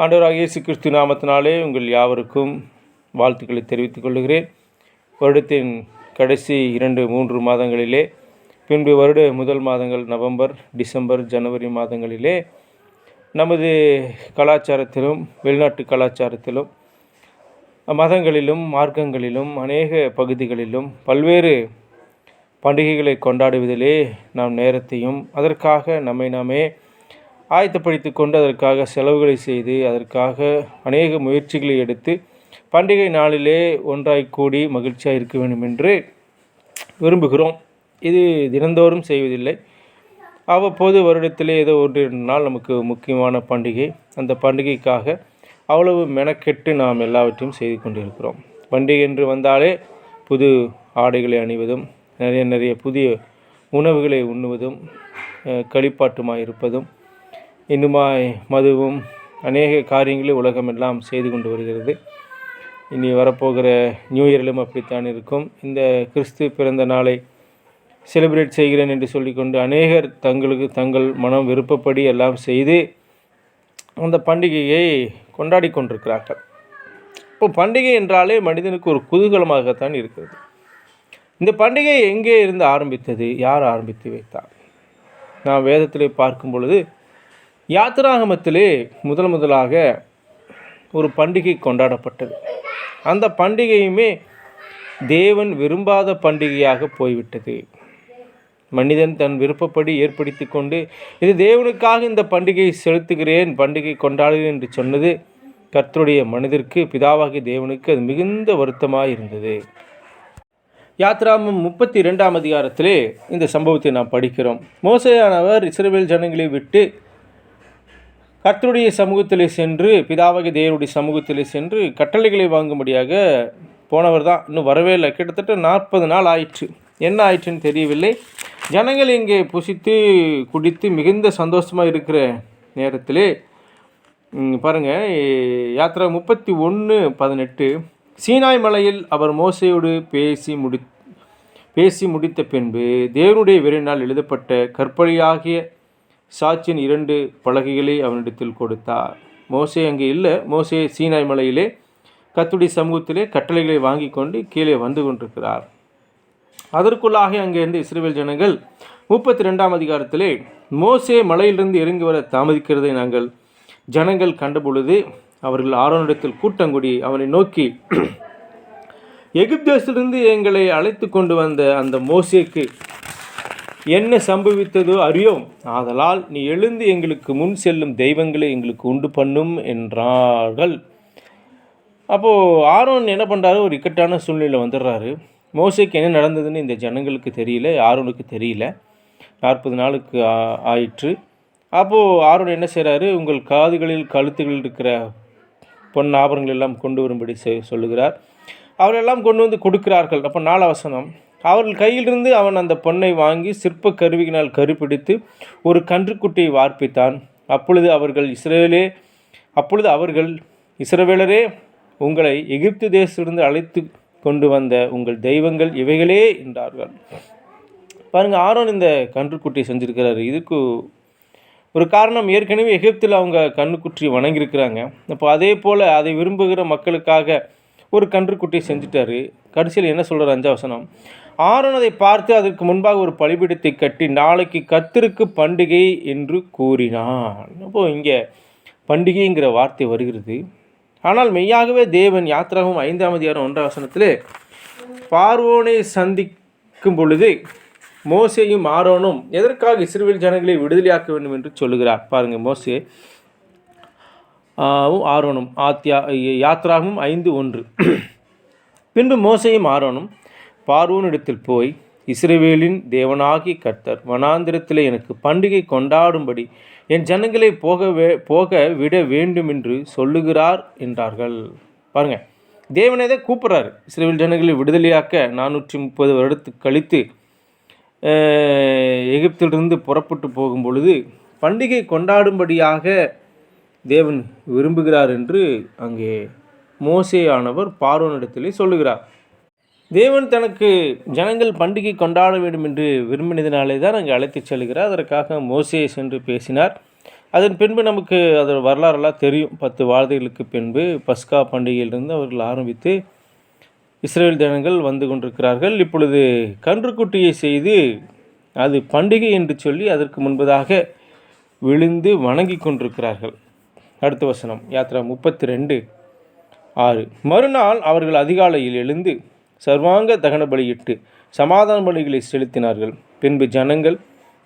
ஆண்டவராகிய இயேசு கிறிஸ்து நாமத்தினாலே உங்கள் யாவருக்கும் வாழ்த்துக்களை தெரிவித்துக் கொள்கிறேன். வருடத்தின் கடைசி 2-3 மாதங்களிலே, பின்பு வருட முதல் மாதங்கள் நவம்பர், டிசம்பர், ஜனவரி மாதங்களிலே நமது கலாச்சாரத்திலும் வெளிநாட்டு கலாச்சாரத்திலும் மதங்களிலும் மார்க்கங்களிலும் அநேக பகுதிகளிலும் பல்வேறு பண்டிகைகளை கொண்டாடுவதிலே நாம் நேரத்தையும் அதற்காக நம்மை நாமே ஆயத்தப்படுத்தி கொண்டு அதற்காக செலவுகளை செய்து அதற்காக அநேக முயற்சிகளை எடுத்து பண்டிகை நாளிலே ஒன்றாய் கூடி மகிழ்ச்சியாக இருக்க வேண்டும் என்று விரும்புகிறோம். இது தினந்தோறும் செய்வதில்லை. அவ்வப்போது வருடத்திலே ஏதோ 1-2 நாள் நமக்கு முக்கியமான பண்டிகை. அந்த பண்டிகைக்காக அவ்வளவு மெனக்கெட்டு நாம் எல்லாவற்றையும் செய்து கொண்டிருக்கிறோம். பண்டிகை என்று வந்தாலே புது ஆடைகளை அணிவதும் நிறைய புதிய உணவுகளை உண்ணுவதும் களிப்பாட்டுமாய் இருப்பதும் இன்னுமாய் மதுவும் அநேக காரியங்களை உலகமெல்லாம் செய்து கொண்டு வருகிறது. இனி வரப்போகிற நியூ இயரிலும் அப்படித்தான் இருக்கும். இந்த கிறிஸ்து பிறந்த நாளை செலிப்ரேட் செய்கிறேன் என்று சொல்லிக்கொண்டு அநேகர் தங்கள் மனம் விருப்பப்படி எல்லாம் செய்து அந்த பண்டிகையை கொண்டாடி கொண்டிருக்கிறார்கள். இப்போ பண்டிகை என்றாலே மனிதனுக்கு ஒரு குதூகலமாகத்தான் இருக்கிறது. இந்த பண்டிகை எங்கே இருந்து ஆரம்பித்தது? யார் ஆரம்பித்து வைத்தார்? நாம் வேதத்திலே பார்க்கும் பொழுது யாத்திராகமத்திலே முதலாக ஒரு பண்டிகை கொண்டாடப்பட்டது. அந்த பண்டிகையுமே தேவன் விரும்பாத பண்டிகையாக போய்விட்டது. மனிதன் தன் விருப்பப்படி ஏற்படுத்தி கொண்டு இது தேவனுக்காக இந்த பண்டிகையை செலுத்துகிறேன், பண்டிகை கொண்டாடுகிறேன் என்று சொன்னது கர்த்தருடைய மனதிற்கு, பிதாவாகிய தேவனுக்கு அது மிகுந்த வருத்தமாக இருந்தது. யாத்திராகமம் 32ஆம் அதிகாரத்திலே இந்த சம்பவத்தை நாம் படிக்கிறோம். மோசேயானவர் இஸ்ரவேல் ஜனங்களை விட்டு கர்த்தருடைய சமூகத்திலே சென்று, பிதாவாகிய தேவனுடைய சமூகத்திலே சென்று கட்டளைகளை வாங்கும்படியாக போனவர் தான். இன்னும் வரவே இல்லை. கிட்டத்தட்ட 40 நாள் ஆயிற்று. என்ன ஆயிற்றுன்னு தெரியவில்லை. ஜனங்கள் இங்கே புசித்து குடித்து மிகுந்த சந்தோஷமாக இருக்கிற நேரத்திலே பாருங்கள், யாத்திரா 31:18 சீனாய் மலையில் அவர் மோசேயோடு பேசி முடித்த பின்பு தேவனுடைய விரைவினால் எழுதப்பட்ட கற்பனையாகிய சாட்சியின் 2 பலகைகளை அவனிடத்தில் கொடுத்தார். மோசே அங்கே இல்லை. மோசே சீனாய் மலையிலே கர்த்தருடைய சமூகத்திலே கட்டளைகளை வாங்கி கொண்டு கீழே வந்து கொண்டிருக்கிறார். அதற்குள்ளாக அங்கேருந்து இஸ்ரவேல் ஜனங்கள் 32ஆம் அதிகாரத்திலே மோசே மலையிலிருந்து இறங்கி வர தாமதிக்கிறதை ஜனங்கள் கண்டபொழுது அவர்கள் ஆரோனிடத்தில் கூட்டங்கூடி அவனை நோக்கி, எகிப்திலிருந்து எங்களை அழைத்து கொண்டு வந்த அந்த மோசேக்கு என்ன சம்பவித்ததோ அறியோம். ஆதலால் நீ எழுந்து எங்களுக்கு முன் செல்லும் தெய்வங்களை எங்களுக்கு உண்டு பண்ணும் என்றார்கள். அப்போது ஆரோன் என்ன பண்ணுறாரு? ஒரு இக்கட்டான சூழ்நிலை வந்துடுறாரு. மோசேக்கு என்ன நடந்ததுன்னு இந்த ஜனங்களுக்கு தெரியல, ஆரோனுக்கு தெரியல. 40 நாளுக்கு ஆயிற்று. அப்போது ஆரோன் என்ன செய்கிறாரு? உங்கள் காதுகளில் கழுத்துகளில் இருக்கிற பொன் ஆபரணங்கள் எல்லாம் கொண்டு வரும்படி சொல்லுகிறார். அவரெல்லாம் கொண்டு வந்து கொடுக்கிறார்கள். அப்போ 4 வசனம், அவர்கள் கையிலிருந்து அவன் அந்த பொன்னை வாங்கி சிற்ப கருவியினால் கருப்பிடித்து ஒரு கன்றுக்குட்டியை வார்ப்பித்தான். அப்பொழுது அவர்கள் இஸ்ரவேலரே, உங்களை எகிப்து தேசத்திலிருந்து அழைத்து கொண்டு வந்த உங்கள் தெய்வங்கள் இவைகளே என்றார்கள். பாருங்கள், ஆரோன் இந்த கன்றுக்குட்டியை செஞ்சுருக்கிறாரு. இதுக்கு ஒரு காரணம், ஏற்கனவே எகிப்தில் அவங்க கன்றுக்குட்டியை வணங்கியிருக்கிறாங்க. அப்போ அதே போல் அதை விரும்புகிற மக்களுக்காக ஒரு கன்றுக்குட்டியை செஞ்சுட்டாரு. கடைசியில் என்ன சொல்கிறார்? 5 வசனம், ஆரோன் அதை பார்த்து அதற்கு முன்பாக ஒரு பலிபீடத்தை கட்டி நாளைக்கு கர்த்தருக்கு பண்டிகை என்று கூறினான். அப்போது இங்கே பண்டிகைங்கிற வார்த்தை வருகிறது. ஆனால் மெய்யாகவே தேவன் யாத்திராகமம் 5ஆம் அதிகாரம் 1ஆம் வசனத்திலே பார்வோனை சந்திக்கும் பொழுது மோசேயும் ஆரோனும் எதற்காக இஸ்ரவேல் ஜனங்களை விடுதலையாக்க வேண்டும் என்று சொல்லுகிறார். பாருங்கள், மோசே ஆரோனும் யாத்திராகமம் 5:1 பின்பு மோசேயும் ஆரோனும் பார்வோனிடத்தில் போய், இஸ்ரவேலின் தேவனாகி கர்த்தர் வனாந்திரத்திலே எனக்கு பண்டிகை கொண்டாடும்படி என் ஜனங்களை போக விட வேண்டும் என்று சொல்லுகிறார் என்றார்கள். பாருங்கள், தேவனே தான் கூப்பிட்றாரு. இஸ்ரவேல் ஜனங்களை விடுதலையாக்க 430 வருடத்துக்கு கழித்து எகிப்திலிருந்து புறப்பட்டு போகும் பொழுது பண்டிகை கொண்டாடும்படியாக தேவன் விரும்புகிறார் என்று அங்கே மோசேயானவர் பார்வோனிடத்திலே சொல்லுகிறார். தேவன் தனக்கு ஜனங்கள் பண்டிகை கொண்டாட வேண்டும் என்று விரும்பினதினாலே தான் அங்கே அழைத்து செல்கிறார். அதற்காக மோசே சென்று பேசினார். அதன் பின்பு நமக்கு அதோட வரலாறெல்லாம் தெரியும். 10 வாரங்களுக்கு பின்பு பஸ்கா பண்டிகையிலிருந்து அவர்கள் ஆரம்பித்து இஸ்ரேல் ஜனங்கள் வந்து கொண்டிருக்கிறார்கள். இப்பொழுது கன்றுக்குட்டியை செய்து அது பண்டிகை என்று சொல்லி அதற்கு முன்பதாக விழுந்து வணங்கி கொண்டிருக்கிறார்கள். அடுத்த வசனம் யாத்ரா 32:6. மறுநாள் அவர்கள் அதிகாலையில் எழுந்து சர்வாங்க தகன பலியிட்டு சமாதான பலிகளை செலுத்தினார்கள். பின்பு ஜனங்கள்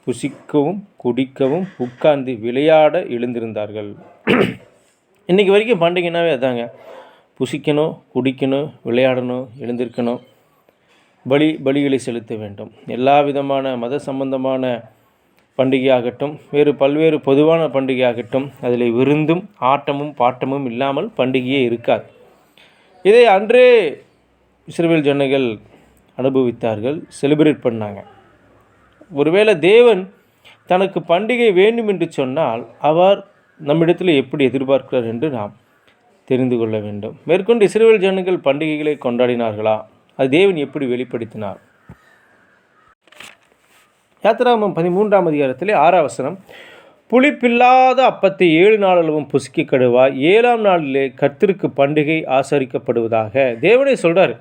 புசிக்கவும் குடிக்கவும் உட்கார்ந்து விளையாட எழுந்திருந்தார்கள். இன்றைக்கி வரைக்கும் பண்டிகைனாவே அதாங்க. புசிக்கணும், குடிக்கணும், விளையாடணும், எழுந்திருக்கணும், பலிகளை செலுத்த வேண்டும். எல்லா விதமான மத சம்பந்தமான பண்டிகையாகட்டும், பல்வேறு பொதுவான பண்டிகையாகட்டும், அதில் விருந்தும் ஆட்டமும் பாட்டமும் இல்லாமல் பண்டிகையே இருக்காது. இதை அன்றே இஸ்ரவேல் ஜனங்கள் அனுபவித்தார்கள், செலிப்ரேட் பண்ணாங்க. ஒருவேளை தேவன் தனக்கு பண்டிகை வேண்டும் என்று சொன்னால் அவர் நம்மிடத்தில் எப்படி எதிர்பார்க்கிறார் என்று நாம் தெரிந்து கொள்ள வேண்டும். மேற்கொண்டு இஸ்ரவேல் ஜனங்கள் பண்டிகைகளை கொண்டாடினார்களா? அது தேவன் எப்படி வெளிப்படுத்தினார்? யாத்திராகமம் 13ஆம் அதிகாரத்திலே 6ஆம் வசனம், புளிப்பில்லாத அப்பத்தை 7 நாளளவும் புசிக்க கடுவாய், 7ஆம் நாளிலே கர்த்தருக்கு பண்டிகை ஆசரிக்கப்படுவதாக. தேவனே சொல்கிறார்,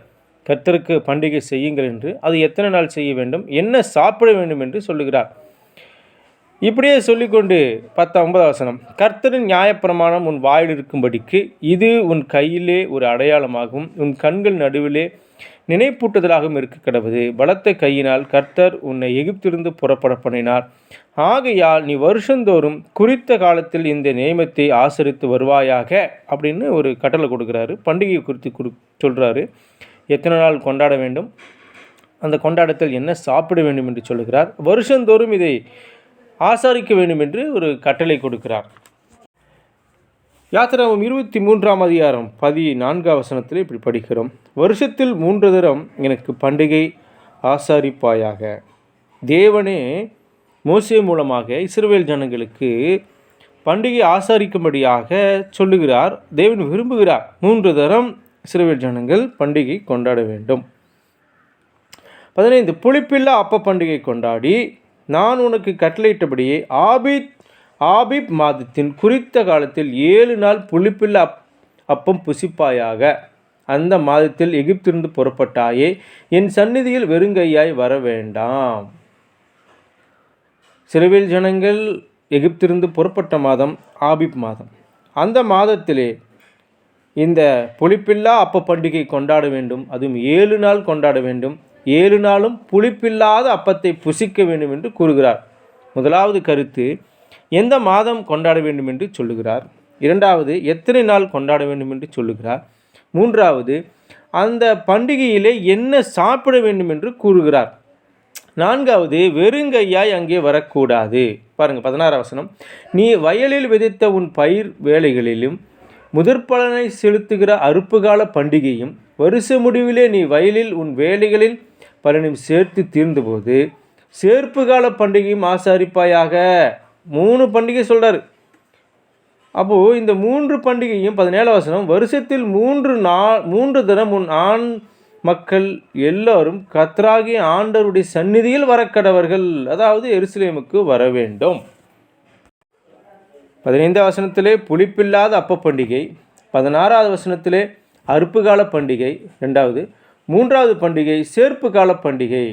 கர்த்தருக்கு பண்டிகை செய்யுங்கள் என்று. அது எத்தனை நாள் செய்ய வேண்டும், என்ன சாப்பிட வேண்டும் என்று சொல்லுகிறார். இப்படியே சொல்லிக்கொண்டு 19ஆம் வசனம், கர்த்தரின் நியாயப்பிரமாணம் உன் வாயில் இருக்கும்படிக்கு இது உன் கையிலே ஒரு அடையாளமாகவும் உன் கண்கள் நடுவிலே நினைப்பூட்டுதலாகவும் இருக்க கடவுது. பலத்த கையினால் கர்த்தர் உன்னை எகிப்திலிருந்து புறப்பட பண்ணினார். ஆகையால் நீ வருஷந்தோறும் குறித்த காலத்தில் இந்த நியமத்தை ஆசரித்து வருவாயாக அப்படின்னு ஒரு கட்டளை கொடுக்குறாரு. பண்டிகையை குறித்து சொல்கிறாரு. எத்தனை நாள் கொண்டாட வேண்டும், அந்த கொண்டாட்டத்தில் என்ன சாப்பிட வேண்டும் என்று சொல்லுகிறார். வருஷந்தோறும் இதை ஆசாரிக்க வேண்டும் என்று ஒரு கட்டளை கொடுக்கிறார். யாத்திராகமம் 23ஆம் அதிகாரம் 14ஆம் வசனத்தில் இப்படி படிக்கிறோம், வருஷத்தில் 3 தரம் எனக்கு பண்டிகை ஆசாரிப்பாயாக. தேவனே மோசே மூலமாக இஸ்ரவேல் ஜனங்களுக்கு பண்டிகை ஆசாரிக்கும்படியாக சொல்லுகிறார். தேவன் விரும்புகிறார் 3 தரம் இஸ்ரவேல் ஜனங்கள் பண்டிகை கொண்டாட வேண்டும். 15 புளிப்பில்லா அப்ப பண்டிகை கொண்டாடி நான் உனக்கு கட்டளையிட்டபடியே ஆபீப் மாதத்தின் குறித்த காலத்தில் 7 நாள் புளிப்பில்லா அப்பம் புசிப்பாயாக. அந்த மாதத்தில் எகிப்திலிருந்து புறப்பட்டாயே, என் சந்நிதியில் வெறுங்கையாய் வர வேண்டாம். இஸ்ரவேல் ஜனங்கள் எகிப்திலிருந்து புறப்பட்ட மாதம் ஆபீப் மாதம். அந்த மாதத்திலே இந்த புளிப்பில்லா அப்ப பண்டிகை கொண்டாட வேண்டும். அதுவும் 7 நாள் கொண்டாட வேண்டும். 7 நாளும் புளிப்பில்லாத அப்பத்தை புசிக்க வேண்டும் என்று கூறுகிறார். முதலாவது கருத்து, எந்த மாதம் கொண்டாட வேண்டும் என்று சொல்லுகிறார். இரண்டாவது, எத்தனை நாள் கொண்டாட வேண்டும் என்று சொல்லுகிறார். மூன்றாவது, அந்த பண்டிகையிலே என்ன சாப்பிட வேண்டும் என்று கூறுகிறார். நான்காவது, வெறுங்கையாய் அங்கே வரக்கூடாது. பாருங்கள் 16ஆம் வசனம், நீ வயலில் விதைத்த உன் பயிர் வேலைகளிலும் முதற்பலனை செலுத்துகிற அறுப்புகால பண்டிகையும் வருஷ முடிவிலே நீ வயலில் உன் வேலைகளில் பலனும் சேர்த்து தீர்ந்தபோது சேர்ப்பு கால பண்டிகையும் ஆசாரிப்பாயாக. 3 பண்டிகை சொல்கிறார். அப்போது இந்த 3 பண்டிகையும் 17ஆம் வசனம், வருஷத்தில் 3 தரம் உன் ஆண் மக்கள் எல்லோரும் கர்த்தராகிய ஆண்டவருடைய சந்நிதியில் வரக்கடவர்கள். அதாவது எருசலேமுக்கு வர வேண்டும். 15ஆம் வசனத்திலே புளிப்பில்லாத அப்ப பண்டிகை, 16ஆவது வசனத்திலே அறுப்புகால பண்டிகை 2வது, 3வது பண்டிகை சேர்ப்பு கால பண்டிகை.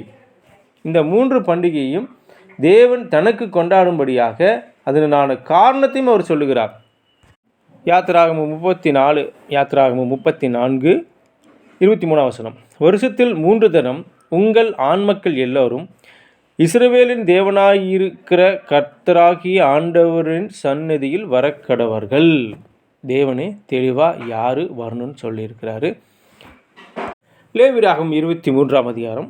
இந்த 3 பண்டிகையும் தேவன் தனக்கு கொண்டாடும்படியாக அதனான காரணத்தையும் அவர் சொல்லுகிறார். யாத்திராகமம் 34 23ஆம் வசனம், வருஷத்தில் 3 தரம் உங்கள் ஆண்மக்கள் எல்லோரும் இஸ்ரவேலின் தேவனாயிருக்கிற கர்த்தராகிய ஆண்டவரின் சந்நிதியில் வரக்கடவர்கள். தேவனே தெளிவாக யார் வரணும்னு சொல்லியிருக்கிறாரு. லேவியராகமம் 23ஆம் அதிகாரம்,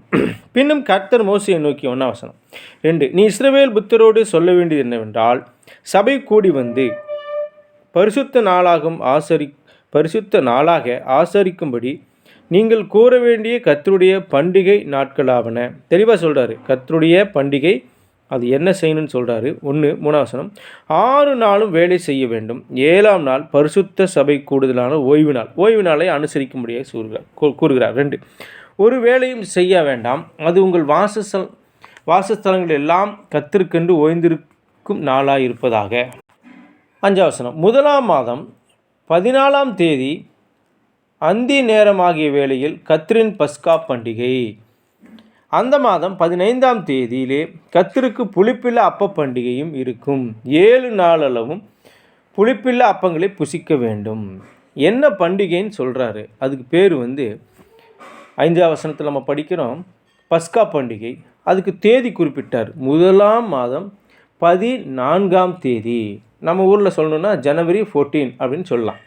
பின்னும் கர்த்தர் மோசேயை நோக்கி 1ஆம் வசனம் 2, நீ இஸ்ரவேல் புத்தரோடு சொல்ல வேண்டியது என்னவென்றால், சபை கூடி வந்து பரிசுத்த நாளாக ஆசரிக்கும்படி நீங்கள் கூற வேண்டிய கர்த்தருடைய பண்டிகை நாட்களாவன. தெளிவாக சொல்கிறாரு. கர்த்தருடைய பண்டிகை அது என்ன செய்யணும்னு சொல்கிறாரு. 3ஆம் வசனம், 6 நாளும் வேலை செய்ய வேண்டும். 7ஆம் நாள் பரிசுத்த சபை கூடுதலான ஓய்வு நாளை அனுசரிக்கும்படியாக கூறுகிறார். 2, ஒரு வேலையும் செய்ய வேண்டாம். அது உங்கள் வாசஸ்தலங்கள் எல்லாம் கர்த்தருக்கென்று ஓய்ந்திருக்கும் நாளாக இருப்பதாக. 5ஆம் வசனம், முதலாம் மாதம் 14ஆம் தேதி அந்தி நேரமாகிய வேளையில் கர்த்தரின் பஸ்கா பண்டிகை. அந்த மாதம் 15ஆம் தேதியிலே கர்த்தருக்கு புளிப்பில்லா அப்ப பண்டிகையும் இருக்கும். 7 நாளளவும் புளிப்பில்லா அப்பங்களை புசிக்க வேண்டும். என்ன பண்டிகைன்னு சொல்கிறாரு? அதுக்கு பேர் 5ஆம் வசனத்தில் நம்ம படிக்கிறோம், பஸ்கா பண்டிகை. அதுக்கு தேதி குறிப்பிட்டார், முதலாம் மாதம் 14ஆம் தேதி. நம்ம ஊரில் சொல்லணுன்னா ஜனவரி 14 அப்படின்னு சொல்லலாம்.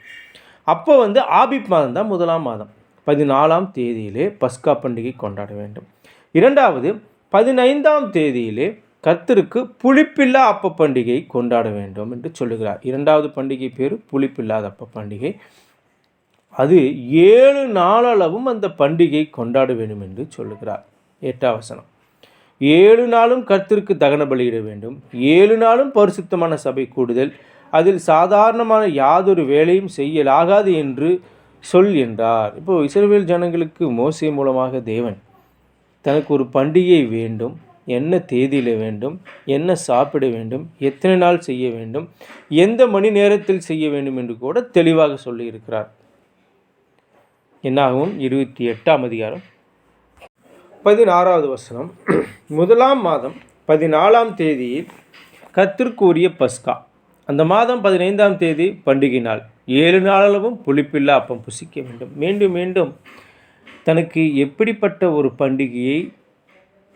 அப்போ ஆபிப் மாதம் தான் முதலாம் மாதம். 14ஆம் தேதியிலே பஸ்கா பண்டிகை கொண்டாட வேண்டும். இரண்டாவது 15ஆம் தேதியிலே கர்த்தருக்கு புளிப்பில்லா அப்ப பண்டிகை கொண்டாட வேண்டும் என்று சொல்லுகிறார். இரண்டாவது பண்டிகை பேர் புளிப்பில்லாத அப்ப பண்டிகை. அது 7 நாளளவும் அந்த பண்டிகை கொண்டாட வேண்டும் என்று சொல்லுகிறார். 8ஆம் வசனம், 7 நாளும் கர்த்தருக்கு தகன பலியிட வேண்டும். 7 நாளும் பரிசுத்தமான சபை கூடுதல், அதில் சாதாரணமான யாதொரு வேலையும் செய்யலாகாது என்று சொல் என்றார். இப்போ இஸ்ரவேல் ஜனங்களுக்கு மோசே மூலமாக தேவன் தனக்கு ஒரு பண்டிகை வேண்டும், என்ன தேதியில் வேண்டும், என்ன சாப்பிட வேண்டும், எத்தனை நாள் செய்ய வேண்டும், எந்த மணி நேரத்தில் செய்ய வேண்டும் என்று கூட தெளிவாக சொல்லியிருக்கிறார். என்னாகும் 28ஆம் அதிகாரம் 16வது வசனம், முதலாம் மாதம் 14ஆம் தேதியில் கர்த்தருக்கு உரிய பஸ்கா. அந்த மாதம் 15ஆம் தேதி பண்டிகை நாள். 7 நாளளவும் புளிப்பில்லா அப்பம் புசிக்க வேண்டும். மீண்டும் மீண்டும் தனக்கு எப்படிப்பட்ட ஒரு பண்டிகையை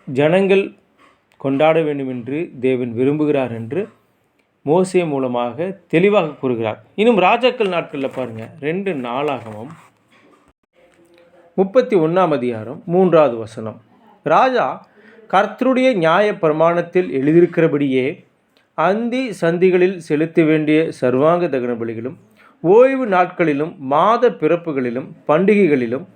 ஜனங்கள் கொண்டாட வேண்டும் என்று தேவன் விரும்புகிறார் என்று மோசே மூலமாக தெளிவாக கூறுகிறார். இன்னும் ராஜாக்கள் நாட்களில் பாருங்கள், 2 நாளாகமம் 31ஆம் அதிகாரம் 3வது வசனம், ராஜா கர்த்தருடைய நியாய பிரமாணத்தில் எழுதியிருக்கிறபடியே அந்தி சந்திகளில் செலுத்த வேண்டிய சர்வாங்க தகன பலிகளும் ஓய்வு நாட்களிலும் மாத பிறப்புகளிலும் பண்டிகைகளிலும்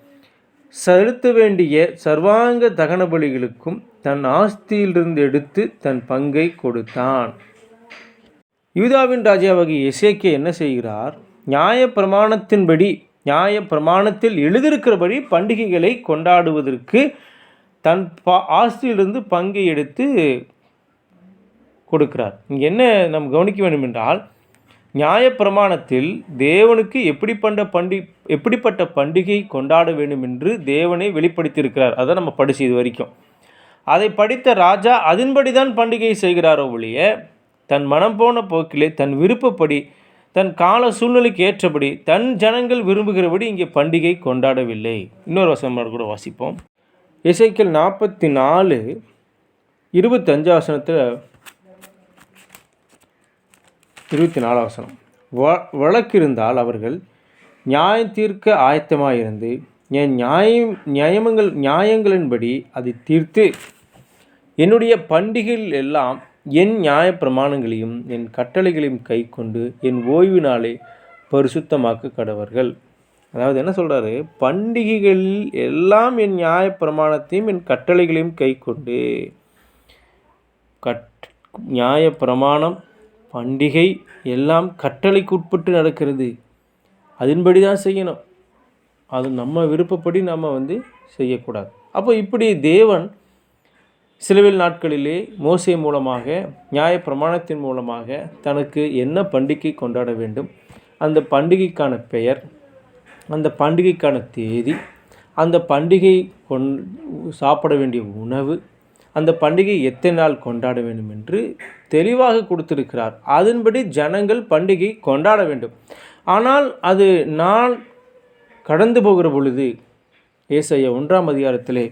செலுத்த வேண்டிய சர்வாங்க தகன பலிகளுக்கும் தன் ஆஸ்தியிலிருந்து எடுத்து தன் பங்கை கொடுத்தான். யூதாவின் ராஜாவாகிய எசேக்கியா என்ன செய்கிறார்? நியாய பிரமாணத்தில் எழுதியிருக்கிறபடி பண்டிகைகளை கொண்டாடுவதற்கு தன் ஆஸ்தியிலிருந்து பங்கை எடுத்து கொடுக்கிறார். இங்கே என்ன நம்ம கவனிக்க வேண்டும் என்றால், நியாயப்பிரமாணத்தில் தேவனுக்கு எப்படிப்பட்ட பண்டிகை கொண்டாட வேண்டும் என்று தேவனை வெளிப்படுத்தியிருக்கிறார். அதை நம்ம படித்து இது வரைக்கும் அதை படித்த ராஜா அதன்படி தான் பண்டிகை செய்கிறாரோ ஒழிய தன் மனம் போன போக்கிலே தன் விருப்பப்படி தன் கால சூழ்நிலைக்கு ஏற்றபடி தன் ஜனங்கள் விரும்புகிறபடி இங்கே பண்டிகை கொண்டாடவில்லை. இன்னொரு வசனம் கூட வாசிப்போம். எசேக்கியேல் 44 25 வசனத்தில் 24 வசனம், வழக்கிருந்தால் அவர்கள் நியாயம் தீர்க்க ஆயத்தமாயிருந்து என் நியாயங்களின்படி அதை தீர்த்து என்னுடைய பண்டிகைகள் எல்லாம் என் நியாய பிரமாணங்களையும் என் கட்டளைகளையும் கை கொண்டு என் ஓய்வு நாளை பரிசுத்தமாக்க கடவர்கள். அதாவது என்ன சொல்கிறாரு? பண்டிகைகளில் எல்லாம் என் நியாய பிரமாணத்தையும் என் கட்டளைகளையும் கை கொண்டு, நியாய பிரமாணம் பண்டிகை எல்லாம் கட்டளைக்கு உட்பட்டு நடக்கிறது, அதன்படி தான் செய்யணும். அது நம்ம விருப்பப்படி நம்ம செய்யக்கூடாது. அப்போ இப்படி தேவன் சிலுவையில் நாட்களிலே மோசே மூலமாக நியாய பிரமாணத்தின் மூலமாக தனக்கு என்ன பண்டிகை கொண்டாட வேண்டும், அந்த பண்டிகைக்கான பெயர், அந்த பண்டிகைக்கான தேதி, அந்த பண்டிகை சாப்பிட வேண்டிய உணவு, அந்த பண்டிகை எத்தனை நாள் கொண்டாட வேண்டும் என்று தெளிவாக கொடுத்திருக்கிறார். அதன்படி ஜனங்கள் பண்டிகை கொண்டாட வேண்டும். ஆனால் அது நாள் கடந்து போகிற பொழுது ஏசாயா 1ஆம் அதிகாரத்திலே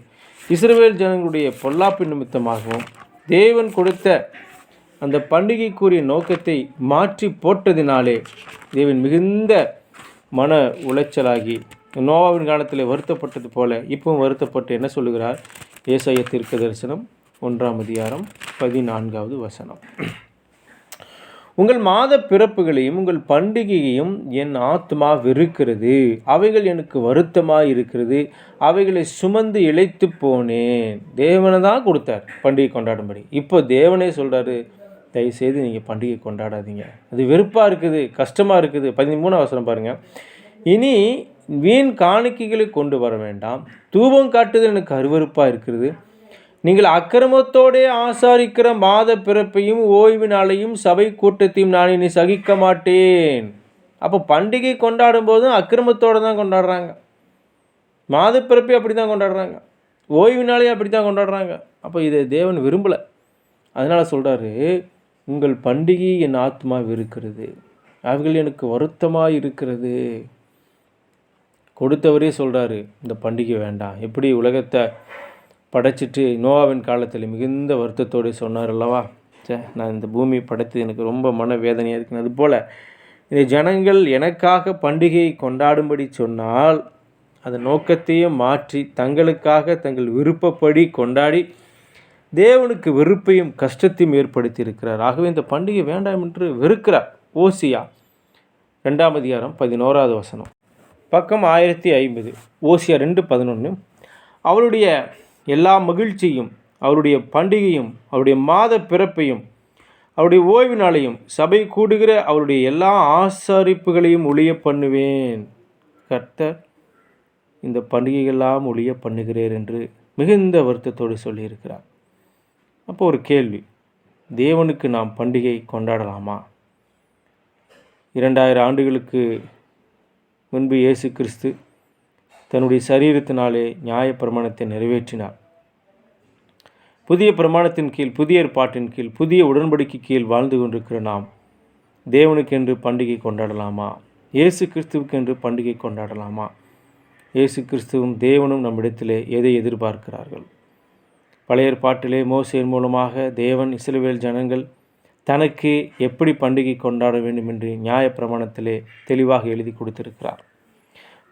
இஸ்ரவேல் ஜனங்களுடைய பொல்லாப்பின் நிமித்தமாகவும் தேவன் கொடுத்த அந்த பண்டிகைக்குரிய நோக்கத்தை மாற்றி போட்டதினாலே தேவன் மிகுந்த மன உளைச்சலாகி நோவாவின் காலத்தில் வருத்தப்பட்டது போல இப்பவும் வருத்தப்பட்டு என்ன சொல்லுகிறார்? ஏசாயா தீர்க்க தரிசனம் 1ஆம் அதிகாரம் 14வது வசனம், உங்கள் மாத பிறப்புகளையும் உங்கள் பண்டிகையையும் என் ஆத்மா வெறுக்கிறது, அவைகள் எனக்கு வருத்தமாக இருக்கிறது, அவைகளை சுமந்து இழைத்து போனேன். தேவனை தான் கொடுத்தார் பண்டிகை கொண்டாடும்படி. இப்போ தேவனே சொல்கிறாரு, தயவுசெய்து நீங்கள் பண்டிகை கொண்டாடாதீங்க, அது வெறுப்பாக இருக்குது, கஷ்டமாக இருக்குது. 13ஆம் வசனம் பாருங்கள், இனி வீண் காணிக்கைகளை கொண்டு வர வேண்டாம், தூபம் காட்டுதல் எனக்கு அருவருப்பாக இருக்கிறது, நீங்கள் அக்கிரமத்தோடே ஆசாரிக்கிற மாத பிறப்பையும் ஓய்வு நாளையும் சபை கூட்டத்தையும் நான் இனி சகிக்க மாட்டேன். அப்போ பண்டிகை கொண்டாடும் போதும் அக்கிரமத்தோடு தான் கொண்டாடுறாங்க. மாத பிறப்பை அப்படி தான் கொண்டாடுறாங்க. ஓய்வு நாளையும் அப்படி தான் கொண்டாடுறாங்க. அப்போ இதை தேவன் விரும்பலை. அதனால் சொல்கிறாரு, உங்கள் பண்டிகை என் ஆத்மா இருக்கிறது, அவைகள் எனக்கு வருத்தமாக இருக்கிறது. கொடுத்தவரே சொல்கிறாரு, இந்த பண்டிகை வேண்டாம். எப்படி உலகத்தை படைச்சிட்டு நோவாவின் காலத்தில் மிகுந்த வருத்தத்தோடு சொன்னார் அல்லவா, நான் இந்த பூமி படைத்து எனக்கு ரொம்ப மன வேதனையாக இருக்குன்னு. அதுபோல் இந்த ஜனங்கள் எனக்காக பண்டிகையை கொண்டாடும்படி சொன்னால் அந்த நோக்கத்தையும் மாற்றி தங்களுக்காக தங்கள் விருப்பப்படி கொண்டாடி தேவனுக்கு வெறுப்பையும் கஷ்டத்தையும் ஏற்படுத்தி இருக்கிறார். ஆகவே இந்த பண்டிகை வேண்டாம் என்று வெறுக்கிறார். ஓசியா 2ஆம் அதிகாரம் 11வது வசனம், பக்கம் 1050. ஓசியா 2:11. அவருடைய எல்லா மகிழ்ச்சியும், அவருடைய பண்டிகையும், அவருடைய மாத பிறப்பையும், அவருடைய ஓய்வு நாளையும், சபை கூடுகிற அவருடைய எல்லா ஆசாரிப்புகளையும் ஒழிய பண்ணுவேன். கர்த்தர் இந்த பண்டிகைகள்லாம் ஒழிய பண்ணுகிறேன் என்று மிகுந்த வருத்தத்தோடு சொல்லியிருக்கிறார். அப்போ ஒரு கேள்வி, தேவனுக்கு நாம் பண்டிகை கொண்டாடலாமா? 2000 ஆண்டுகளுக்கு முன்பு இயேசு கிறிஸ்து தன்னுடைய சரீரத்தினாலே நியாயப்பிரமாணத்தை நிறைவேற்றினார். புதிய பிரமாணத்தின் கீழ், புதிய ஏற்பாட்டின் கீழ், புதிய உடன்படிக்கை கீழ் வாழ்ந்து கொண்டிருக்கிற நாம் தேவனுக்கென்று பண்டிகை கொண்டாடலாமா? இயேசு கிறிஸ்துவுக்கென்று பண்டிகை கொண்டாடலாமா? இயேசு கிறிஸ்துவும் தேவனும் நம்மிடத்திலே எதை எதிர்பார்க்கிறார்கள்? பழைய ஏற்பாட்டிலே மோசேயின் மூலமாக தேவன் இஸ்ரவேல் ஜனங்கள் தனக்கு எப்படி பண்டிகை கொண்டாட வேண்டும் என்று நியாயப்பிரமாணத்திலே தெளிவாக எழுதி கொடுத்திருக்கிறார்.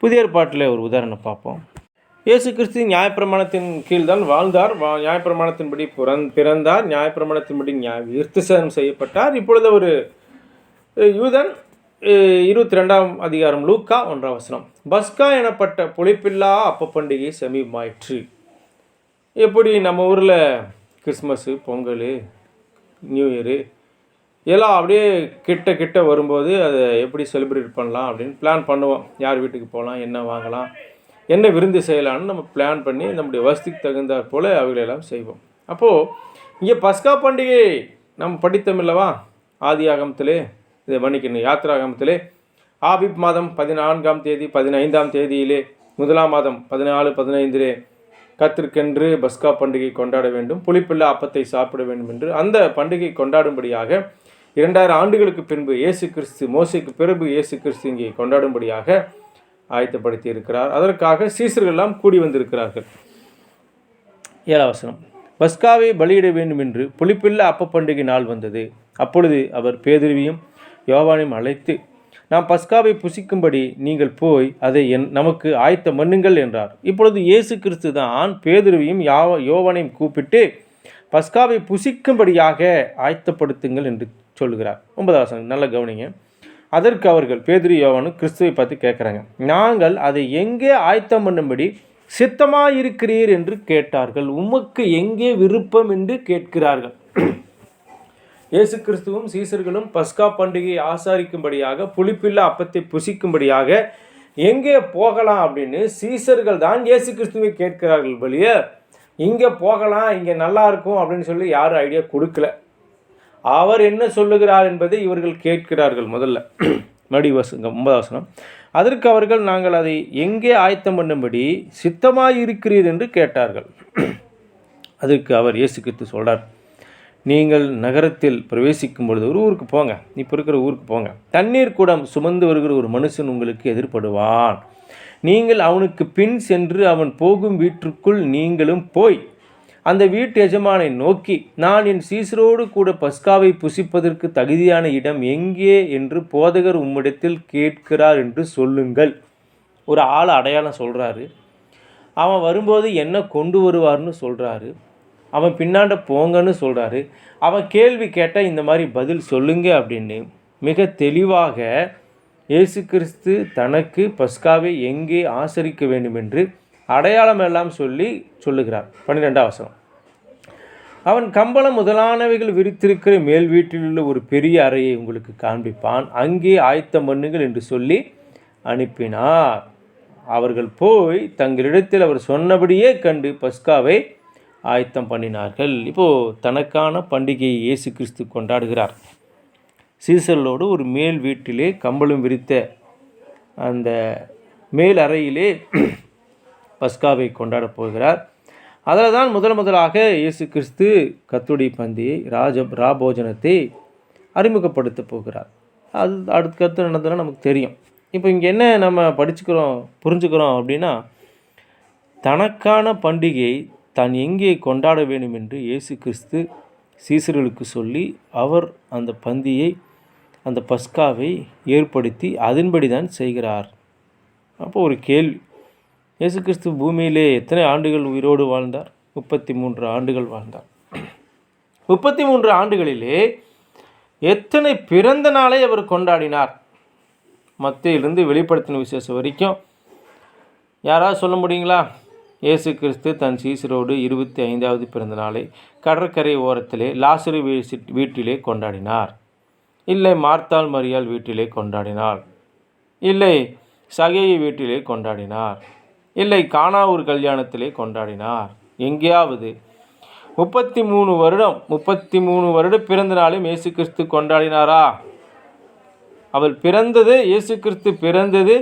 புதிய ஏற்பாட்டில் ஒரு உதாரணம் பார்ப்போம். இயேசு கிறிஸ்து நியாயப்பிரமாணத்தின் கீழ் தான் வாழ்ந்தார். நியாயப்பிரமாணத்தின்படி பிறந்தார். நியாயப்பிரமாணத்தின்படி விருத்தசேதனம் செய்யப்பட்டார். இப்பொழுது ஒரு யூதன் 22ஆம் அதிகாரம் லூக்கா 1ஆம் வசனம், பஸ்கா எனப்பட்ட புளிப்பில்லா அப்ப பண்டிகை சமீபமாயிற்று. எப்படி நம்ம ஊரில் கிறிஸ்மஸ்ஸு, பொங்கல், நியூ இயரு எல்லாம் அப்படியே கிட்ட வரும்போது அதை எப்படி செலிப்ரேட் பண்ணலாம் அப்படின்னு பிளான் பண்ணுவோம். யார் வீட்டுக்கு போகலாம், என்ன வாங்கலாம், என்ன விருந்து செய்யலான்னு நம்ம பிளான் பண்ணி நம்முடைய வசதிக்கு தகுந்தாற் போல் அவைகளெல்லாம் செய்வோம். அப்போது இங்கே பஸ்கா பண்டிகை நம்ம படித்தமில்லவா, ஆதி ஆகமத்திலே, இதை மன்னிக்கணும், யாத்திராகமத்திலே ஆபிப் மாதம் 14ஆம் தேதி 15ஆம் தேதியிலே, முதலாம் மாதம் 14, 15 கர்த்தருக்கென்று பஸ்கா பண்டிகை கொண்டாட வேண்டும், புளிப்பில்லா அப்பத்தை சாப்பிட வேண்டும் என்று அந்த பண்டிகை கொண்டாடும்படியாக 2000 ஆண்டுகளுக்கு பின்பு இயேசு கிறிஸ்து, மோசேக்கு பிறகு இயேசு கிறிஸ்து இங்கே கொண்டாடும்படியாக ஆயத்தப்படுத்தி இருக்கிறார். அதற்காக சீசர்களெல்லாம் கூடி வந்திருக்கிறார்கள். 7ஆம் வசனம், பஸ்காவை பலியிட வேண்டும் என்று புளிப்பில்லா அப்ப பண்டிகை நாள் வந்தது. அப்பொழுது அவர் பேதுருவையும் யோவானையும் அழைத்து, நாம் பஸ்காவை புசிக்கும்படி நீங்கள் போய் அதை நமக்கு ஆயத்தம் பண்ணுங்கள் என்றார். இப்பொழுது இயேசு கிறிஸ்து தான் பேதுருவையும் யோவானையும் கூப்பிட்டு பஸ்காவை புசிக்கும்படியாக ஆயத்தப்படுத்துங்கள் என்று சொல்கிறார். 9ஆம் வசனம் நல்ல கவனிங்க. அதற்கு அவர்கள், பேதுரு யோவானும் கிறிஸ்துவை பார்த்து கேட்குறாங்க, நாங்கள் அதை எங்கே ஆயத்தம் பண்ணும்படி சித்தமாக இருக்கிறீர் என்று கேட்டார்கள். உமக்கு எங்கே விருப்பம் என்று கேட்கிறார்கள். இயேசு கிறிஸ்துவும் சீசர்களும் பஸ்கா பண்டிகையை ஆசாரிக்கும்படியாக, புளிப்பில்லா அப்பத்தை புசிக்கும்படியாக எங்கே போகலாம் அப்படின்னு சீசர்கள் தான் இயேசு கிறிஸ்துவை கேட்கிறார்கள். வெளியே இங்கே போகலாம், இங்கே நல்லா இருக்கும் அப்படின்னு சொல்லி யாரும் ஐடியா கொடுக்கல. அவர் என்ன சொல்லுகிறார் என்பதை இவர்கள் கேட்கிறார்கள். முதல்ல மடிவசங்க 9ஆம் வசனம், அதற்கு அவர்கள், நாங்கள் அதை எங்கே ஆயத்தம் பண்ணும்படி சித்தமாக இருக்கிறீர் என்று கேட்டார்கள். அதற்கு அவர், இயேசு கிறிஸ்து சொல்கிறார், நீங்கள் நகரத்தில் பிரவேசிக்கும் பொழுது ஒரு ஊருக்கு போங்க, இப்போ இருக்கிற ஊருக்கு போங்க, தண்ணீர் குடம் சுமந்து வருகிற ஒரு மனுஷன் உங்களுக்கு எதிர்படுவான். நீங்கள் அவனுக்கு பின் சென்று அவன் போகும் வீட்டிற்குள் நீங்களும் போய் அந்த வீட்டு எஜமானை நோக்கி, நான் என் சீசரோடு கூட பஸ்காவை புசிப்பதற்கு தகுதியான இடம் எங்கே என்று போதகர் உம்மிடத்தில் கேட்கிறார் என்று சொல்லுங்கள். ஒரு ஆள் அடையாளம் சொல்கிறாரு. அவன் வரும்போது என்ன கொண்டு வருவார்னு சொல்கிறாரு. அவன் பின்னாண்ட போங்கன்னு சொல்கிறாரு. அவன் கேள்வி கேட்டால் இந்த மாதிரி பதில் சொல்லுங்க அப்படின்னு மிக தெளிவாக இயேசு கிறிஸ்து தனக்கு பஸ்காவை எங்கே ஆசரிக்க வேண்டும் என்று அடையாளம் எல்லாம் சொல்லுகிறார். 12ஆம் வசனம், அவன் கம்பளம் முதலானவைகள் விரித்திருக்கிற மேல் வீட்டில் உள்ள ஒரு பெரிய அறையை உங்களுக்கு காண்பிப்பான், அங்கே ஆயத்தம் பண்ணுங்கள் என்று சொல்லி அனுப்பினார். அவர்கள் போய் தங்களிடத்தில் அவர் சொன்னபடியே கண்டு பஸ்காவை ஆயத்தம் பண்ணினார்கள். இப்போது தனக்கான பண்டிகையை இயேசு கிறிஸ்து கொண்டாடுகிறார். சீசர்களோடு ஒரு மேல் வீட்டிலே கம்பளம் விரித்த அந்த மேல் அறையிலே பஸ்காவை கொண்டாடப் போகிறார். அதில் தான் முதலாக இயேசு கிறிஸ்து கர்த்தருடைய பந்தியை ராபோஜனத்தை அறிமுகப்படுத்த போகிறார். அது அடுத்து நடந்ததுன்னா நமக்கு தெரியும். இப்போ இங்கே என்ன நம்ம புரிஞ்சுக்கிறோம் அப்படின்னா, தனக்கான பண்டிகை தான் எங்கே கொண்டாட வேண்டும் என்று இயேசு கிறிஸ்து சீசர்களுக்கு சொல்லி அவர் அந்த பந்தியை அந்த பஸ்காவை ஏற்படுத்தி அதன்படி தான் செய்கிறார். அப்போ ஒரு கேள்வி, இயேசு கிறிஸ்து பூமியிலே எத்தனை ஆண்டுகள் உயிரோடு வாழ்ந்தார்? 33 ஆண்டுகள் வாழ்ந்தார். 33 ஆண்டுகளிலே எத்தனை பிறந்த நாளை அவர் கொண்டாடினார்? மத்தேயிலிருந்து வெளிப்படுத்தின விசேஷம் வரைக்கும் யாராவது சொல்ல முடியுங்களா? இயேசு கிறிஸ்து தன் சீசரோடு 25வது பிறந்த நாளை கடற்கரை ஓரத்திலே லாசரு வீட்டிலே கொண்டாடினார். இல்லை மார்த்தாள் மரியாள் வீட்டிலே கொண்டாடினார். இல்லை சகேயு வீட்டிலே கொண்டாடினார். இல்லை கானாவூர் கல்யாணத்திலே கொண்டாடினார். எங்கேயாவது 33 வருட பிறந்த நாளும் இயேசு கிறிஸ்து கொண்டாடினாரா? இயேசு கிறிஸ்து பிறந்தது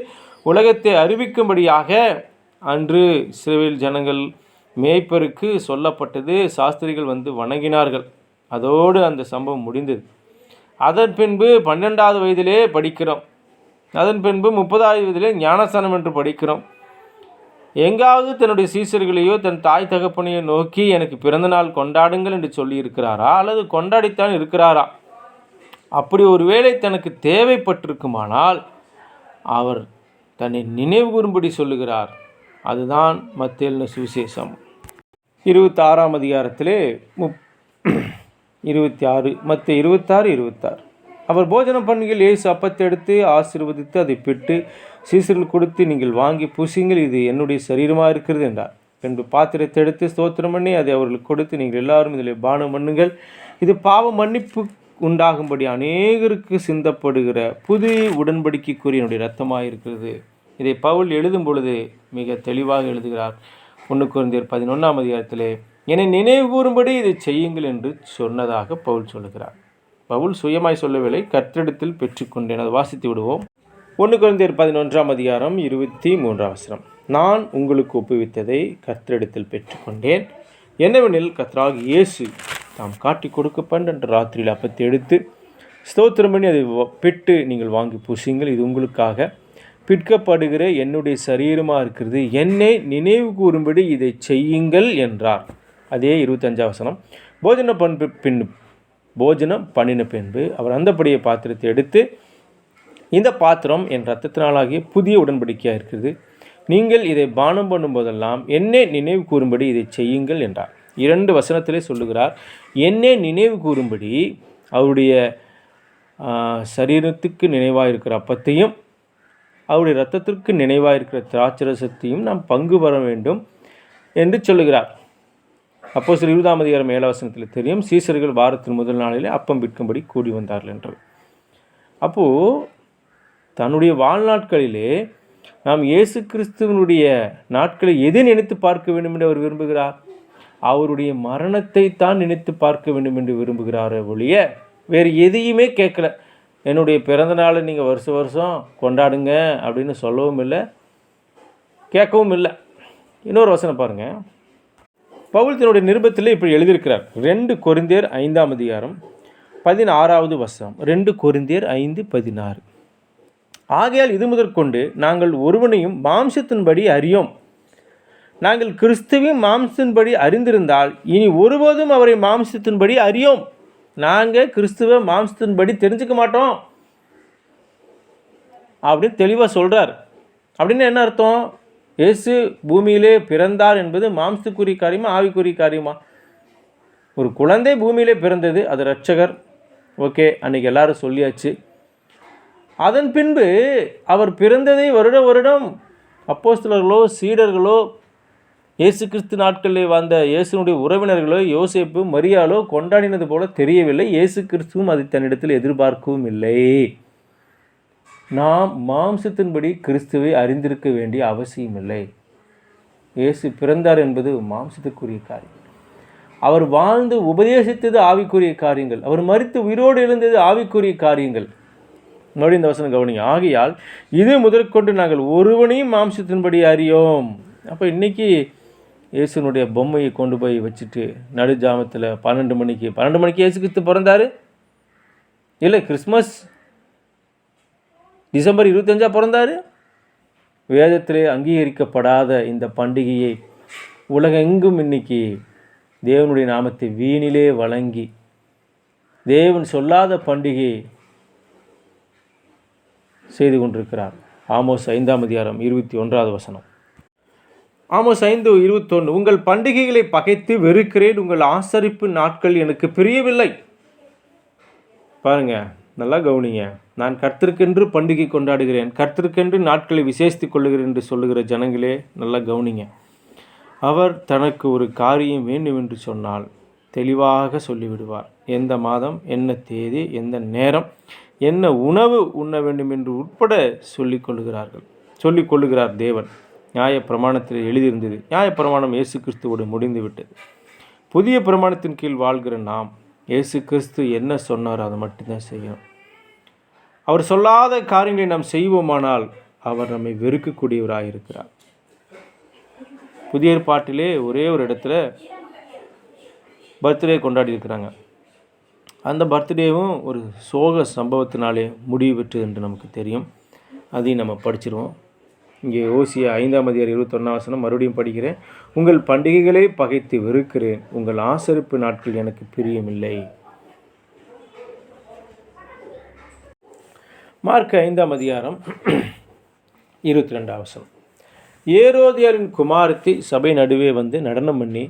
உலகத்தை அறிவிக்கும்படியாக அன்று இஸ்ரவேல் ஜனங்கள் மேய்ப்பருக்கு சொல்லப்பட்டது. சாஸ்திரிகள் வந்து வணங்கினார்கள். அதோடு அந்த சம்பவம் முடிந்தது. அதன் பின்பு 12வது வயதிலே படிக்கிறோம். அதன் பின்பு 30வது வயதிலே ஞானஸ்நானம் என்று படிக்கிறோம். எங்காவது தன்னுடைய சீசர்களையோ தன் தாய் தகப்பனையோ நோக்கி எனக்கு பிறந்த நாள் கொண்டாடுங்கள் என்று சொல்லி இருக்கிறாரா? அல்லது கொண்டாடித்தான் இருக்கிறாரா? அப்படி ஒருவேளை தனக்கு தேவைப்பட்டிருக்குமானால் அவர் தன்னை நினைவு கூறும்படி சொல்லுகிறார். அதுதான் மத்தேயு சுவிசேஷம் 26ஆம் அதிகாரத்திலே 26 மத்தேயு 26 அவர் போஜன பண்டிகையில் இயேசு அப்பத்தை எடுத்து ஆசீர்வதித்து அதை பிட்டு சீசர்கள் கொடுத்து, நீங்கள் வாங்கி பூசிங்கள், இது என்னுடைய சரீரமாக இருக்கிறது என்றார். பின்பு பாத்திரத்தை எடுத்து ஸ்தோத்திரம் பண்ணி அதை அவர்களுக்கு கொடுத்து, நீங்கள் எல்லாரும் இதில் பானம் பண்ணுங்கள், இது பாவ மன்னிப்பு உண்டாகும்படி அநேகருக்கு சிந்தப்படுகிற புது உடன்படிக்கைக்குரிய என்னுடைய இரத்தமாக இருக்கிறது. இதை பவுல் எழுதும் பொழுது மிக தெளிவாக எழுதுகிறார். 1 கொரிந்தியர் 11ஆம் அதிகாரத்திலே என்னை நினைவு கூறும்படி இதை செய்யுங்கள் என்று சொன்னதாக பவுல் சொல்லுகிறார். பவுல் சுயமாய் சொல்லவில்லை, கர்த்தரிடத்தில் பெற்றுக்கொண்டேன். அதை வாசித்து விடுவோம். 1 கொரிந்தியர் 11ஆம் அதிகாரம் 23ஆம் வசனம். நான் உங்களுக்கு ஒப்புவித்ததை கர்த்தரிடத்தில் பெற்றுக்கொண்டேன், என்னவெனில் கர்த்தராகிய இயேசு தாம் காட்டி கொடுக்கப்பட்ட என்ற ராத்திரியில் அப்பத்தை எடுத்து ஸ்தோத்திரம் பண்ணி அதை பிட்டு, நீங்கள் வாங்கி பூசிங்கள், இது உங்களுக்காக பிற்கப்படுகிற என்னுடைய சரீரமாக இருக்கிறது, என்னை நினைவு கூறும்படி இதை செய்யுங்கள் என்றார். அதே 25ஆம் வசனம். போஜனம் பண்ணின பின்பு அவர் அந்தப்படியே பாத்திரத்தை எடுத்து, இந்த பாத்திரம் என் இரத்தத்தினாலாகிய புதிய உடன்படிக்கையாக இருக்கிறது, நீங்கள் இதை பானம் பண்ணும்போதெல்லாம் என்னை நினைவு கூறும்படி இதை செய்யுங்கள் என்றார். 2 வசனத்திலே சொல்லுகிறார், என்னை நினைவு கூறும்படி அவருடைய சரீரத்துக்கு நினைவாக இருக்கிற அப்பத்தையும் அவருடைய இரத்தத்திற்கு நினைவாக இருக்கிற திராட்சரசத்தையும் நாம் பங்கு பெற வேண்டும் என்று சொல்லுகிறார். அப்போஸ்தலர் 20ஆம் அதிகாரம் 7ஆம் வசனத்தில் தெரியும், சீசர்கள் வாரத்தின் முதல் நாளிலே அப்பம் விற்கும்படி கூடி வந்தார்கள் என்று. அப்போது தன்னுடைய வாழ்நாட்களிலே நாம் இயேசு கிறிஸ்துவனுடைய நாட்களை எதை நினைத்து பார்க்க வேண்டும் என்று அவர் விரும்புகிறார்? அவருடைய மரணத்தை தான் நினைத்து பார்க்க வேண்டும் என்று விரும்புகிறார் ஒழிய வேறு எதையுமே கேட்கல. என்னுடைய பிறந்த நாளை நீங்கள் வருஷம் கொண்டாடுங்க அப்படின்னு சொல்லவும் இல்லை, கேட்கவும் இல்லை. இன்னொரு வசனம் பாருங்கள். பவுல் தன்னுடைய நிருபத்தில் இப்படி எழுதியிருக்கிறார். 2 கொரிந்தியர் 5ஆம் அதிகாரம் 16வது வசனம். 2 கொரிந்தியர் 5:16. ஆகையால் இது முதற்கொண்டு நாங்கள் ஒருவனையும் மாம்சத்தின்படி அறியோம். நாங்கள் கிறிஸ்துவையும் மாம்சத்தின்படி அறிந்திருந்தால் இனி ஒருபோதும் அவரை மாம்சத்தின்படி அறியோம். நாங்கள் கிறிஸ்துவ மாம்சத்தின்படி தெரிஞ்சுக்க மாட்டோம் அப்படின்னு தெளிவாக சொல்கிறார். அப்படின்னு என்ன அர்த்தம்? இயேசு பூமியிலே பிறந்தார் என்பது மாம்சத்துக்குரிய காரியமா ஆவிக்குரிய காரியமா? ஒரு குழந்தை பூமியிலே பிறந்தது, அது இரட்சகர். ஓகே, அன்றைக்கி எல்லாரும் சொல்லியாச்சு. அதன் பின்பு அவர் பிறந்ததை வருடம் அப்போஸ்தலர்களோ சீடர்களோ இயேசு கிறிஸ்து நாட்களில் வாழ்ந்த இயேசுனுடைய உறவினர்களோ யோசேப்பு மரியாளோ கொண்டாடினது போல தெரியவில்லை. இயேசு கிறிஸ்துவும் அதை தன்னிடத்தில் எதிர்பார்க்கவும் இல்லை. நாம் மாம்சத்தின்படி கிறிஸ்துவை அறிந்திருக்க வேண்டிய அவசியம் இல்லை. இயேசு பிறந்தார் என்பது மாம்சத்துக்குரிய காரியம். அவர் வாழ்ந்து உபதேசித்தது ஆவிக்குரிய காரியங்கள், அவர் மரித்து உயிரோடு எழுந்தது ஆவிக்குரிய காரியங்கள். மறுபடியும் இந்த வசனம் கவனிங்க. ஆகையால் இது முதற்கொண்டு நாங்கள் ஒருவனையும் மாம்சத்தின்படி அறியோம். அப்போ இன்றைக்கி இயேசுனுடைய பொம்மையை கொண்டு போய் வச்சுட்டு நடுஜாமத்தில் 12 மணிக்கு இயேசு கிறிஸ்து பிறந்தார். இல்லை, கிறிஸ்மஸ் டிசம்பர் 25 பிறந்தார். வேதத்திலே அங்கீகரிக்கப்படாத இந்த பண்டிகையை உலகெங்கும் இன்னைக்கு தேவனுடைய நாமத்தை வீணிலே வழங்கி தேவன் சொல்லாத பண்டிகை செய்து கொண்டிருக்கிறார். ஆமோஸ் 5:21. ஆமோஸ் 5:21. உங்கள் பண்டிகைகளை பகைத்து வெறுக்கிறேன், உங்கள் ஆசரிப்பு நாட்கள் எனக்கு பிரியவில்லை. பாருங்க, நல்லா கவனிங்க. நான் கர்த்தருக்கென்று பண்டிகை கொண்டாடுகிறேன், கர்த்தருக்கென்று நாட்களை விசேஷித்துக் கொள்ளுகிறேன் என்று சொல்லுகிற ஜனங்களே நல்லா கவனிங்க. அவர் தனக்கு ஒரு காரியம் வேண்டும் என்று சொன்னால் தெளிவாக சொல்லிவிடுவார். எந்த மாதம், என்ன தேதி, எந்த நேரம், என்ன உணவு உண்ண வேண்டும் என்று உட்பட சொல்லிக்கொள்ளுகிறார் தேவன். நியாய பிரமாணத்தில் எழுதியிருந்தது. நியாய பிரமாணம் இயேசு கிறிஸ்துவோடு முடிந்து விட்டது. புதிய பிரமாணத்தின் கீழ் வாழ்கிற நாம் இயேசு கிறிஸ்து என்ன சொன்னாரோ அதை மட்டும்தான் செய்யணும். அவர் சொல்லாத காரியங்களை நாம் செய்வோமானால் அவர் நம்மை வெறுக்கக்கூடியவராக இருக்கிறார். புதிய ஏற்பாட்டிலே ஒரே ஒரு இடத்துல பர்த்டே கொண்டாடி இருக்கிறாங்க. அந்த பர்த்டேவும் ஒரு சோக சம்பவத்தினாலே முடிவு பெற்றது என்று நமக்கு தெரியும். அதையும் நம்ம படிச்சிருவோம். இங்கே ஓசியா 5:21 மறுபடியும் படிக்கிறேன். உங்கள் பண்டிகைகளை பகைத்து வெறுக்கிறேன், உங்கள் ஆசரிப்பு நாட்கள் எனக்கு பிரியமில்லை. மார்க் 5:22. ஏரோதியாரின் குமாரத்தி சபை நடுவே வந்து நடனம் பண்ணி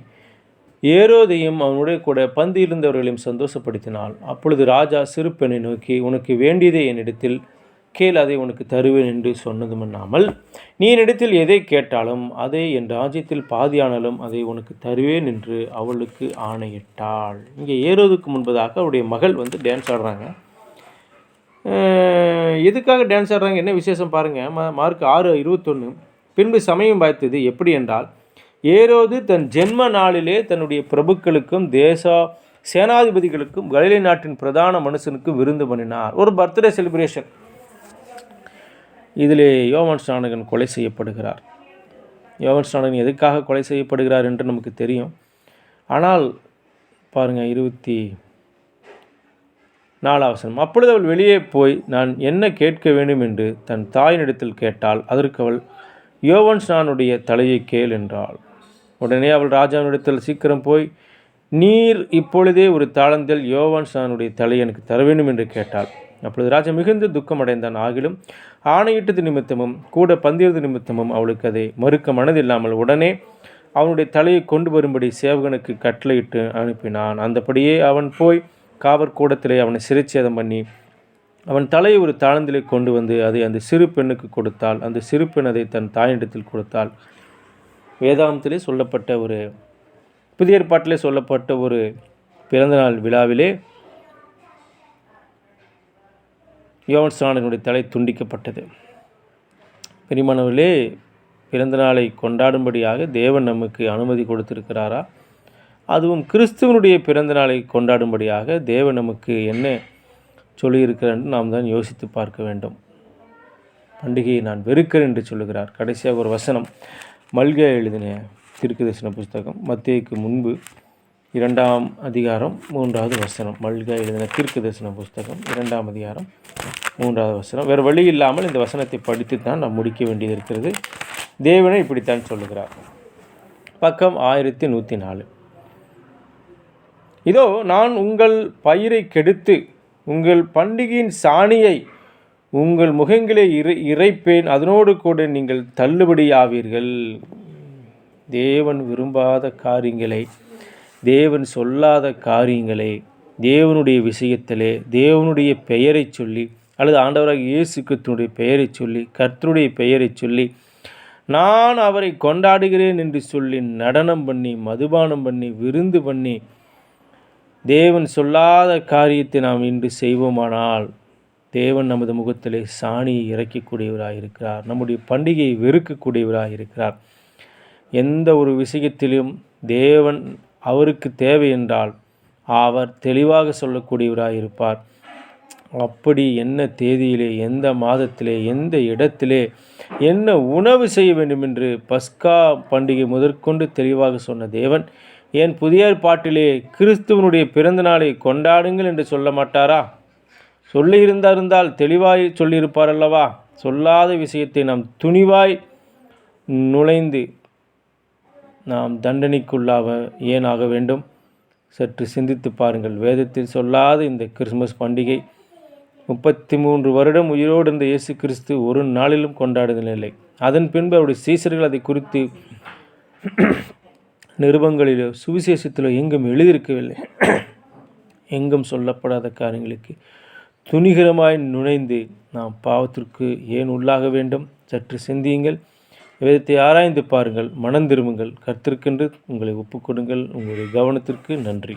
ஏரோதையும் அவனுடைய கூட பந்து இருந்தவர்களையும் சந்தோஷப்படுத்தினாள். அப்பொழுது ராஜா சிறு பெண்ணை நோக்கி, உனக்கு வேண்டியதை என்னிடத்தில் கேள், அதை உனக்கு தருவேன் என்று சொன்னதுமன்னாமல், நீ என்னிடத்தில் எதை கேட்டாலும் அதை என் ராஜ்யத்தில் பாதியானாலும் அதை உனக்கு தருவேன் என்று அவளுக்கு ஆணையிட்டாள். இங்கே ஏரோதுக்கு முன்பதாக அவருடைய மகள் வந்து டான்ஸ் ஆடுறாங்க. எதுக்காக டான்ஸ் ஆடுறாங்க, என்ன விசேஷம் பாருங்கள். மார்க் 6:21. பின்பு சமயம் வாய்த்தது எப்படி என்றால், ஏரோது தன் ஜென்ம நாளிலே தன்னுடைய பிரபுக்களுக்கும் சேனாதிபதிகளுக்கும் கலிலே நாட்டின் பிரதான மனுஷனுக்கும் விருந்து பண்ணினார். ஒரு பர்த்டே செலிப்ரேஷன். இதிலே யோவான் ஸ்நானகன் கொலை செய்யப்படுகிறார். யோவான் ஸ்நானகன் எதுக்காக கொலை செய்யப்படுகிறார் என்று நமக்கு தெரியும். ஆனால் பாருங்கள் 24. அப்பொழுது அவள் வெளியே போய், நான் என்ன கேட்க வேண்டும் என்று தன் தாயினிடத்தில் கேட்டாள். அதற்கு அவள், யோவான் ஸ்நானுடைய தலையை கேள் என்றாள். உடனே அவள் ராஜாவினிடத்தில் சீக்கிரம் போய், நீர் இப்பொழுதே ஒரு தாளந்தில் யோவான் ஸ்நானுடைய தலை எனக்கு தர வேண்டும் என்று கேட்டாள். அப்பொழுது ராஜா மிகுந்த துக்கம் அடைந்தான். ஆகிலும் ஆணையிட்டது நிமித்தமும் கூட பந்தியது நிமித்தமும் அவளுக்கு அதை மறுக்க மனதில்லாமல் உடனே அவனுடைய தலையை கொண்டு வரும்படி சேவகனுக்கு கட்டளையிட்டு அனுப்பினான். அந்தபடியே அவன் போய் காவற்கூடத்திலே அவனை சிறைச்சேதம் பண்ணி அவன் தலையை ஒரு தாளந்திலே கொண்டு வந்து அதை அந்த சிறு பெண்ணுக்கு கொடுத்தாள். அந்த சிறு பெண் அதை தன் தாயினிடத்தில் கொடுத்தாள். வேதாந்தத்திலே சொல்லப்பட்ட ஒரு புதிய ஏற்பாட்டிலே சொல்லப்பட்ட ஒரு பிறந்தநாள் விழாவிலே யோவான் ஸ்நானனுடைய தலை துண்டிக்கப்பட்டது. பிரியமானவர்களே, பிறந்த நாளை கொண்டாடும்படியாக தேவன் நமக்கு அனுமதி கொடுத்திருக்கிறாரா? அதுவும் கிறிஸ்துவனுடைய பிறந்த நாளை கொண்டாடும்படியாக தேவன் நமக்கு என்ன சொல்லியிருக்கிறார் என்று நாம் தான் யோசித்து பார்க்க வேண்டும். பண்டிகையை நான் வெறுக்கிறேன் என்று சொல்லுகிறார். கடைசியாக ஒரு வசனம், மல்கியா எழுதின தீர்க்கதரிசன புஸ்தகம், மத்தேயுக்கு முன்பு 2ஆம் அதிகாரம் 3வது வசனம். மல்கியா எழுதின தீர்க்கதரிசன புஸ்தகம் 2ஆம் அதிகாரம் 3வது வசனம். வேறு வழி இல்லாமல் இந்த வசனத்தை படித்து தான் நாம் முடிக்க வேண்டியது இருக்கிறது. தேவனை இப்படித்தான் சொல்லுகிறார். பக்கம் 1104. இதோ நான் உங்கள் பயிரை கெடுத்து உங்கள் பண்டிகையின் சாணியை உங்கள் முகங்களே இறைப்பேன், அதனோடு கூட நீங்கள் தள்ளுபடியாவீர்கள். தேவன் விரும்பாத காரியங்களை, தேவன் சொல்லாத காரியங்களை தேவனுடைய விஷயத்திலே தேவனுடைய பெயரை சொல்லி அல்லது ஆண்டவராக இயேசு கிறிஸ்துவினுடைய பெயரை சொல்லி கர்த்தருடைய பெயரை சொல்லி நான் அவரை கொண்டாடுகிறேன் என்று சொல்லி நடனம் பண்ணி மதுபானம் பண்ணி விருந்து பண்ணி தேவன் சொல்லாத காரியத்தை நாம் இன்று செய்வோமானால் தேவன் நமது முகத்திலே சாணியை இறக்கக்கூடியவராக இருக்கிறார். நம்முடைய பண்டிகையை வெறுக்கக்கூடியவராக இருக்கிறார். எந்த ஒரு விஷயத்திலும் தேவன் அவருக்கு தேவை என்றால் அவர் தெளிவாக சொல்லக்கூடியவராக இருப்பார். அப்படி என்ன தேதியிலே, எந்த மாதத்திலே, எந்த இடத்திலே என்ன உணவு செய்ய வேண்டும் என்று பஸ்கா பண்டிகை முதற்கொண்டு தெளிவாக சொன்ன தேவன் ஏன் புதிய ஏற்பாட்டிலே கிறிஸ்துவனுடைய பிறந்த நாளை கொண்டாடுங்கள் என்று சொல்ல மாட்டாரா? சொல்லியிருந்தால் தெளிவாய் சொல்லியிருப்பார் அல்லவா? சொல்லாத விஷயத்தை நாம் துணிவாய் நுழைந்து நாம் தண்டனைக்குள்ளாக ஏன் ஆக வேண்டும்? சற்று சிந்தித்து பாருங்கள். வேதத்தில் சொல்லாத இந்த கிறிஸ்மஸ் பண்டிகை 33 வருடம் உயிரோடு இருந்த இயேசு கிறிஸ்து ஒரு நாளிலும் கொண்டாடுவதில்லை. அதன் பின்பு அவருடைய சீசர்கள் அதை குறித்து நிருபங்களிலோ சுவிசேஷத்திலோ எங்கும் எழுதியிருக்கவில்லை. எங்கும் சொல்லப்படாத காரியங்களுக்கு துணிகரமாய் நுழைந்து நாம் பாவத்திற்கு ஏன் உள்ளாக வேண்டும்? சற்று சிந்தியுங்கள். வேதத்தை ஆராய்ந்து பாருங்கள், மனம் திரும்புங்கள், கர்த்தருக்கென்று உங்களை ஒப்புக்கொடுங்கள். உங்களுடைய கவனத்திற்கு நன்றி.